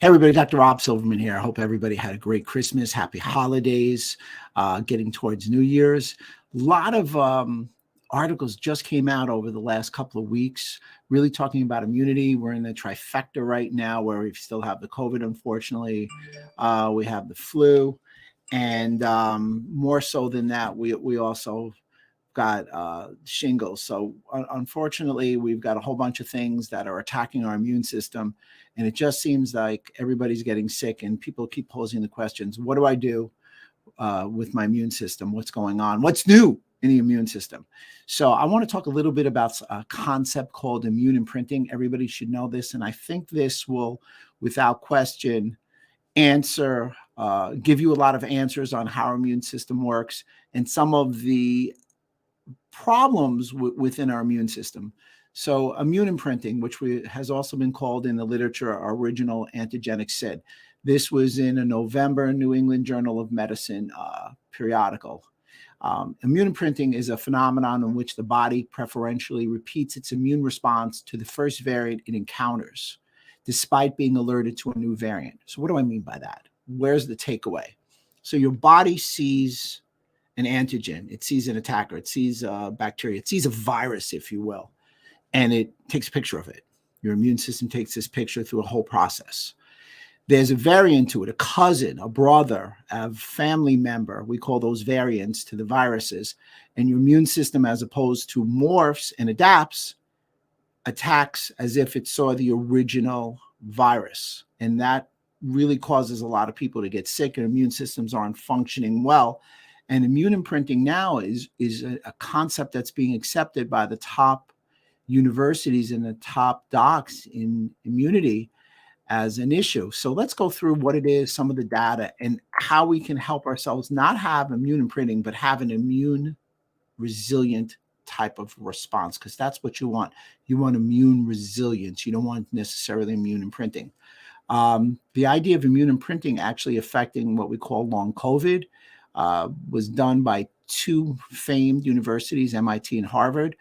Hey, everybody, Dr. Rob Silverman here. I hope everybody had a great Christmas, happy holidays, getting towards New Year's. A lot of articles just came out over the last couple of weeks, really talking about immunity. We're in the trifecta right now where we still have the COVID, unfortunately. We have the flu. And more so than that, we also got shingles. So unfortunately, we've got a whole bunch of things that are attacking our immune system. And it just seems like everybody's getting sick and people keep posing the questions, what do I do with my immune system? What's going on? What's new in the immune system? So I want to talk a little bit about a concept called immune imprinting. Everybody should know this. And I think this will, without question, give you a lot of answers on how our immune system works and some of the problems within our immune system. So immune imprinting, which has also been called in the literature original antigenic SID. This was in a November New England Journal of Medicine periodical. Immune imprinting is a phenomenon in which the body preferentially repeats its immune response to the first variant it encounters, despite being alerted to a new variant. So what do I mean by that? Where's the takeaway? So your body sees an antigen, it sees an attacker, it sees bacteria, it sees a virus, if you will, and it takes a picture of it. Your immune system takes this picture through a whole process. There's a variant to it, a cousin, a brother, a family member. We call those variants to the viruses. And your immune system, as opposed to morphs and adapts, attacks as if it saw the original virus. And that really causes a lot of people to get sick, and immune systems aren't functioning well. And immune imprinting now is a concept that's being accepted by the top universities and the top docs in immunity as an issue. So let's go through what it is, some of the data, and how we can help ourselves not have immune imprinting, but have an immune resilient type of response, because that's what you want. You want immune resilience. You don't want necessarily immune imprinting. The idea of immune imprinting actually affecting what we call long COVID was done by two famed universities, MIT and Harvard.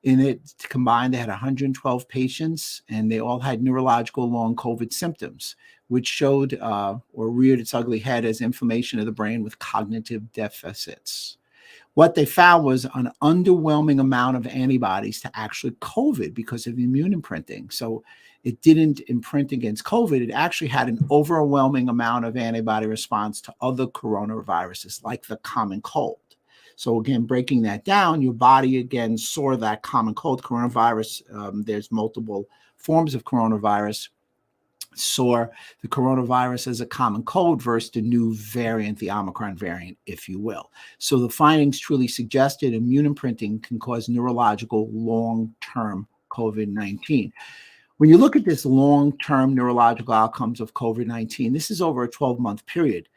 In it combined, they had 112 patients, and they all had neurological long COVID symptoms, which showed or reared its ugly head as inflammation of the brain with cognitive deficits. What they found was an underwhelming amount of antibodies to actually COVID because of immune imprinting. So it didn't imprint against COVID. It actually had an overwhelming amount of antibody response to other coronaviruses, like the common cold. So again, breaking that down, your body again saw that common cold coronavirus. There's multiple forms of coronavirus. Saw the coronavirus as a common cold versus the new variant, the Omicron variant, if you will. So the findings truly suggested immune imprinting can cause neurological long-term COVID-19. When you look at this long-term neurological outcomes of COVID-19, this is over a 12-month period.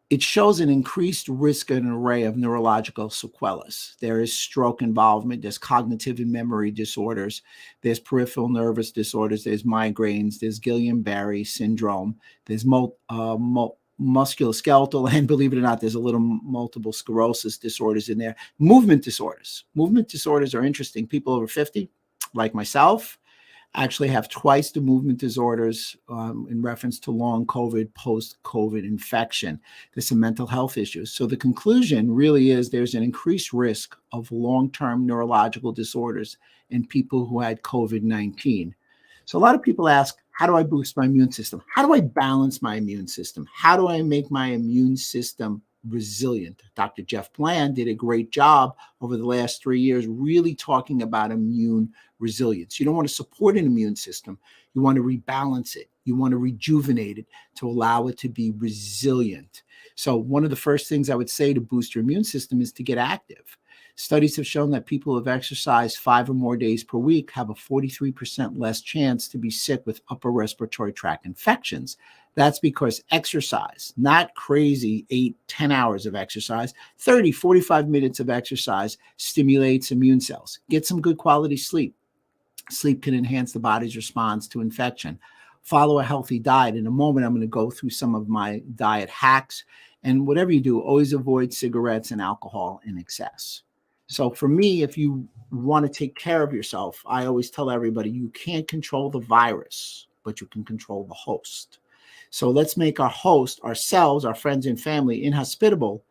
It shows an increased risk in an array of neurological sequelae. There is stroke involvement, there's cognitive and memory disorders, there's peripheral nervous disorders, there's migraines, there's Guillain-Barré syndrome, there's musculoskeletal, and believe it or not, there's a little multiple sclerosis disorders in there. Movement disorders. Movement disorders are interesting. People over 50, like myself, actually have twice the movement disorders in reference to long COVID, post-COVID infection. There's some mental health issues. So the conclusion really is there's an increased risk of long-term neurological disorders in people who had COVID-19. So a lot of people ask, how do I boost my immune system? How do I balance my immune system? How do I make my immune system resilient? Dr. Jeff Bland did a great job over the last 3 years really talking about immune resilience. You don't want to support an immune system. You want to rebalance it. You want to rejuvenate it to allow it to be resilient. So one of the first things I would say to boost your immune system is to get active. Studies have shown that people who have exercised 5 or more days per week have a 43% less chance to be sick with upper respiratory tract infections. That's because exercise, not crazy 8-10 hours of exercise, 30-45 minutes of exercise stimulates immune cells. Get some good quality sleep. Sleep can enhance the body's response to infection. Follow a healthy diet. In a moment, I'm going to go through some of my diet hacks. And whatever you do, always avoid cigarettes and alcohol in excess. So for me, if you want to take care of yourself, I always tell everybody you can't control the virus, but you can control the host. So let's make our host, ourselves, our friends and family, inhospitable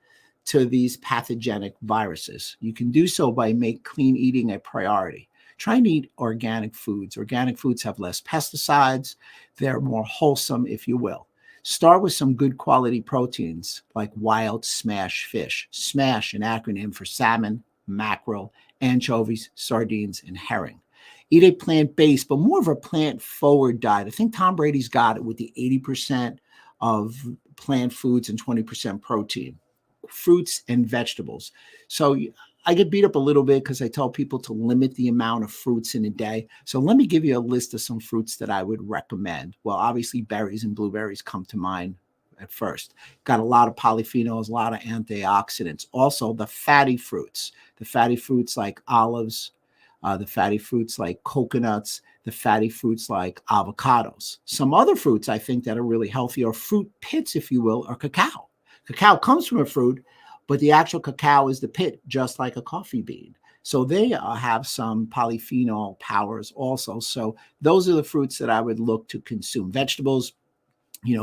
to these pathogenic viruses. You can do so by make clean eating a priority. Try and eat organic foods. Organic foods have less pesticides. They're more wholesome, if you will. Start with some good quality proteins like wild smash fish. SMASH, an acronym for salmon, mackerel, anchovies, sardines, and herring. Eat a plant-based, but more of a plant-forward diet. I think Tom Brady's got it with the 80% of plant foods and 20% protein. Fruits and vegetables. So I get beat up a little bit because I tell people to limit the amount of fruits in a day. So let me give you a list of some fruits that I would recommend. Well, obviously berries and blueberries come to mind at first. Got a lot of polyphenols, a lot of antioxidants. Also the fatty fruits like olives, the fatty fruits like coconuts, the fatty fruits like avocados. Some other fruits I think that are really healthy, or fruit pits, if you will, are cacao. Cacao comes from a fruit, but the actual cacao is the pit, just like a coffee bean. So they have some polyphenol powers also. So those are the fruits that I would look to consume. Vegetables,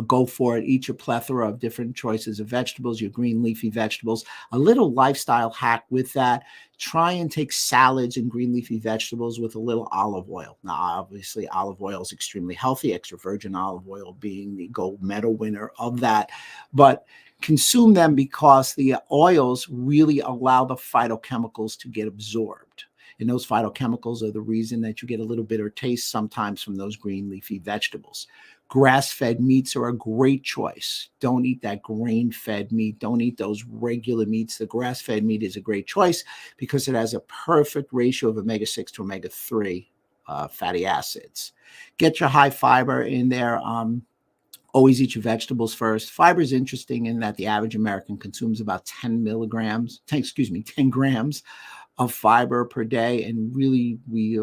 go for it. Eat your plethora of different choices of vegetables, your green leafy vegetables. A little lifestyle hack with that. Try and take salads and green leafy vegetables with a little olive oil. Now, obviously, olive oil is extremely healthy, extra virgin olive oil being the gold medal winner of that. But consume them because the oils really allow the phytochemicals to get absorbed. And those phytochemicals are the reason that you get a little bitter taste sometimes from those green leafy vegetables. Grass-fed meats are a great choice. Don't eat that grain-fed meat. Don't eat those regular meats. The grass-fed meat is a great choice because it has a perfect ratio of omega-6 to omega-3 fatty acids. Get your high fiber in there. Always eat your vegetables first. Fiber is interesting in that the average American consumes about 10 grams of fiber per day. And really, we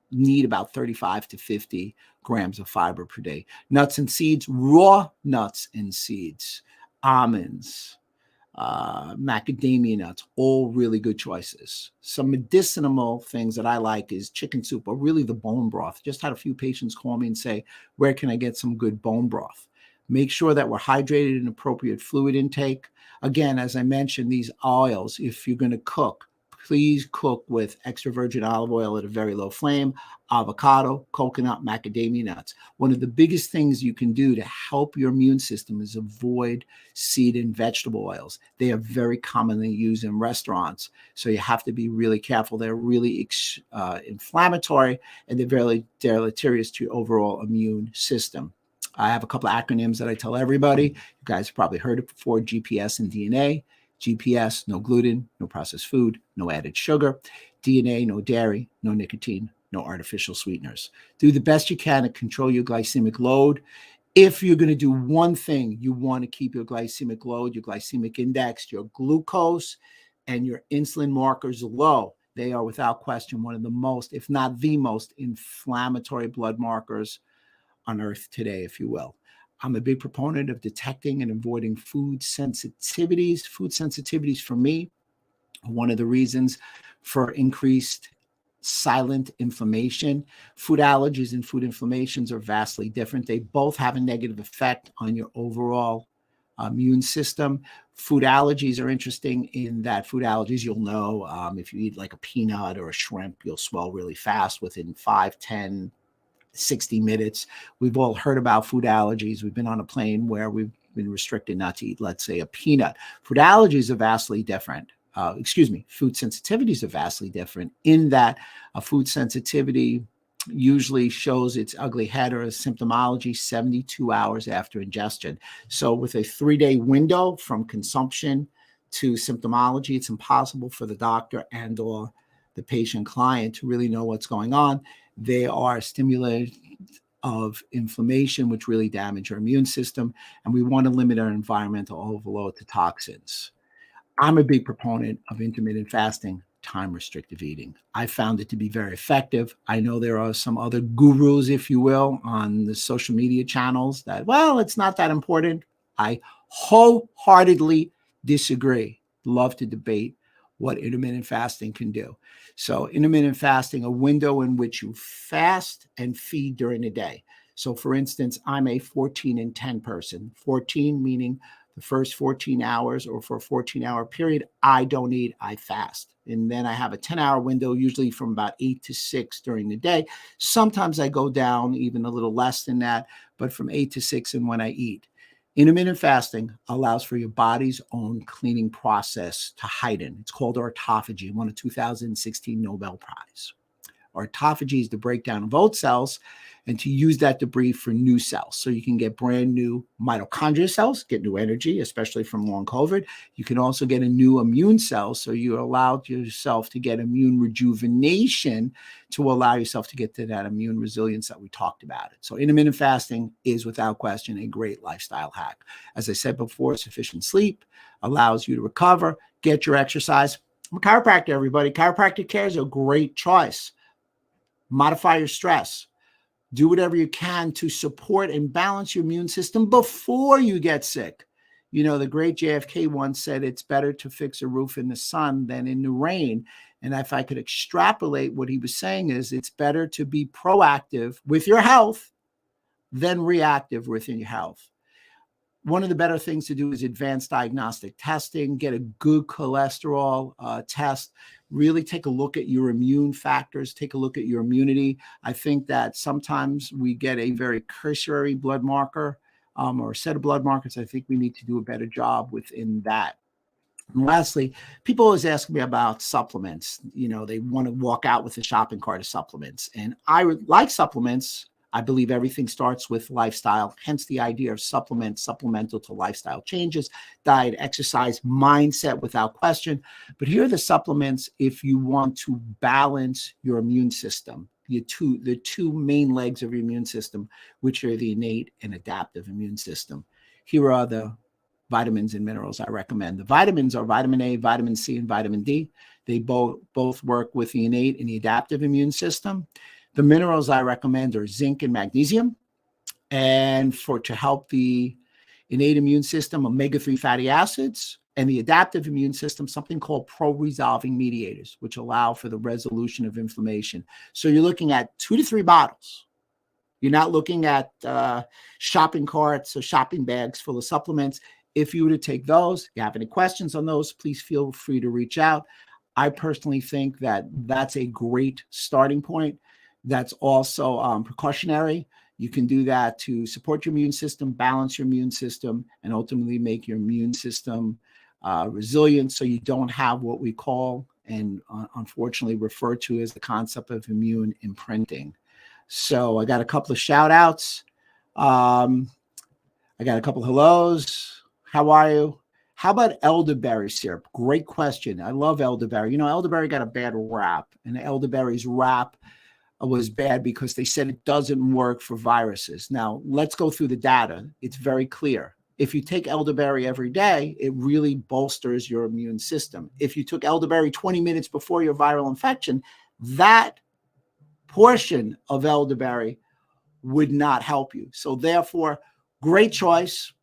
need about 35 to 50 grams of fiber per day. Nuts and seeds, raw nuts and seeds, almonds, macadamia nuts, all really good choices. Some medicinal things that I like is chicken soup, or really the bone broth. Just had a few patients call me and say, where can I get some good bone broth? Make sure that we're hydrated and appropriate fluid intake. Again, as I mentioned, these oils, if you're going to cook, please cook with extra virgin olive oil at a very low flame, avocado, coconut, macadamia nuts. One of the biggest things you can do to help your immune system is avoid seed and vegetable oils. They are very commonly used in restaurants, so you have to be really careful. They're really inflammatory, and they're very deleterious to your overall immune system. I have a couple of acronyms that I tell everybody. You guys have probably heard it before: GPS and DNA. GPS, no gluten, no processed food, no added sugar. DNA, no dairy, no nicotine, no artificial sweeteners. Do the best you can to control your glycemic load. If you're going to do one thing, you want to keep your glycemic load, your glycemic index, your glucose, and your insulin markers low. They are without question one of the most, if not the most, inflammatory blood markers on earth today, if you will. I'm a big proponent of detecting and avoiding food sensitivities. Food sensitivities for me are one of the reasons for increased silent inflammation. Food allergies and food inflammations are vastly different. They both have a negative effect on your overall immune system. Food allergies are interesting in that food allergies, you'll know if you eat like a peanut or a shrimp, you'll swell really fast within 5, 10, 60 minutes. We've all heard about food allergies. We've been on a plane where we've been restricted not to eat, let's say, a peanut. Food allergies are vastly different. Food sensitivities are vastly different in that a food sensitivity usually shows its ugly head or symptomology 72 hours after ingestion. So with a 3-day window from consumption to symptomology, it's impossible for the doctor and or the patient client to really know what's going on. They are stimulated of inflammation, which really damage our immune system. And we want to limit our environmental overload to toxins. I'm a big proponent of intermittent fasting, time restrictive eating. I found it to be very effective. I know there are some other gurus, if you will, on the social media channels that, well, it's not that important. I wholeheartedly disagree. Love to debate what intermittent fasting can do. So intermittent fasting, a window in which you fast and feed during the day. So for instance, I'm a 14 and 10 person. 14 meaning the first 14 hours or for a 14-hour period, I don't eat, I fast. And then I have a 10-hour window, usually from about 8 to 6 during the day. Sometimes I go down even a little less than that, but from 8 to 6 and when I eat. Intermittent fasting allows for your body's own cleaning process to heighten. It's called autophagy, won a 2016 Nobel Prize. Autophagy is the breakdown of old cells and to use that debris for new cells. So you can get brand new mitochondria cells, get new energy, especially from long COVID. You can also get a new immune cell. So you allow yourself to get immune rejuvenation to allow yourself to get to that immune resilience that we talked about. So intermittent fasting is without question a great lifestyle hack. As I said before, sufficient sleep allows you to recover, get your exercise. I'm a chiropractor, everybody. Chiropractic care is a great choice. Modify your stress. Do whatever you can to support and balance your immune system before you get sick. You know, the great JFK once said it's better to fix a roof in the sun than in the rain. And if I could extrapolate what he was saying is it's better to be proactive with your health than reactive within your health. One of the better things to do is advanced diagnostic testing, get a good cholesterol test, really take a look at your immune factors, take a look at your immunity. I think that sometimes we get a very cursory blood marker or a set of blood markers. I think we need to do a better job within that. And lastly, people always ask me about supplements. You know, they want to walk out with a shopping cart of supplements. And I would like supplements. I believe everything starts with lifestyle, hence the idea of supplemental to lifestyle changes, diet, exercise, mindset without question. But here are the supplements if you want to balance your immune system, the two main legs of your immune system, which are the innate and adaptive immune system. Here are the vitamins and minerals I recommend. The vitamins are vitamin A, vitamin C, and vitamin D. They both work with the innate and the adaptive immune system. The minerals I recommend are zinc and magnesium. And to help the innate immune system, omega-3 fatty acids, and the adaptive immune system, something called pro-resolving mediators, which allow for the resolution of inflammation. So you're looking at 2 to 3 bottles. You're not looking at shopping carts or shopping bags full of supplements. If you were to take those, if you have any questions on those, please feel free to reach out. I personally think that that's a great starting point. That's also precautionary. You can do that to support your immune system, balance your immune system, and ultimately make your immune system resilient so you don't have what we call and unfortunately refer to as the concept of immune imprinting. So I got a couple of shout outs. I got a couple of hellos. How are you? How about elderberry syrup? Great question. I love elderberry. You know, elderberry got a bad rap, and elderberry's rap was bad because they said it doesn't work for viruses. Now, let's go through the data. It's very clear. If you take elderberry every day, it really bolsters your immune system. If you took elderberry 20 minutes before your viral infection, that portion of elderberry would not help you. So therefore, great choice,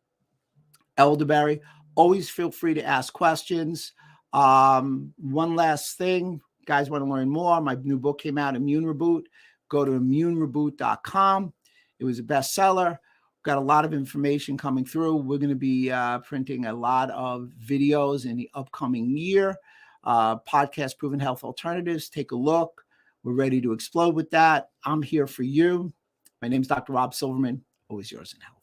elderberry. Always feel free to ask questions. One last thing, guys want to learn more, my new book came out, Immune Reboot. Go to immunereboot.com. It was a bestseller. Got a lot of information coming through. We're going to be printing a lot of videos in the upcoming year. Podcast Proven Health Alternatives. Take a look. We're ready to explode with that. I'm here for you. My name is Dr. Rob Silverman. Always yours in health.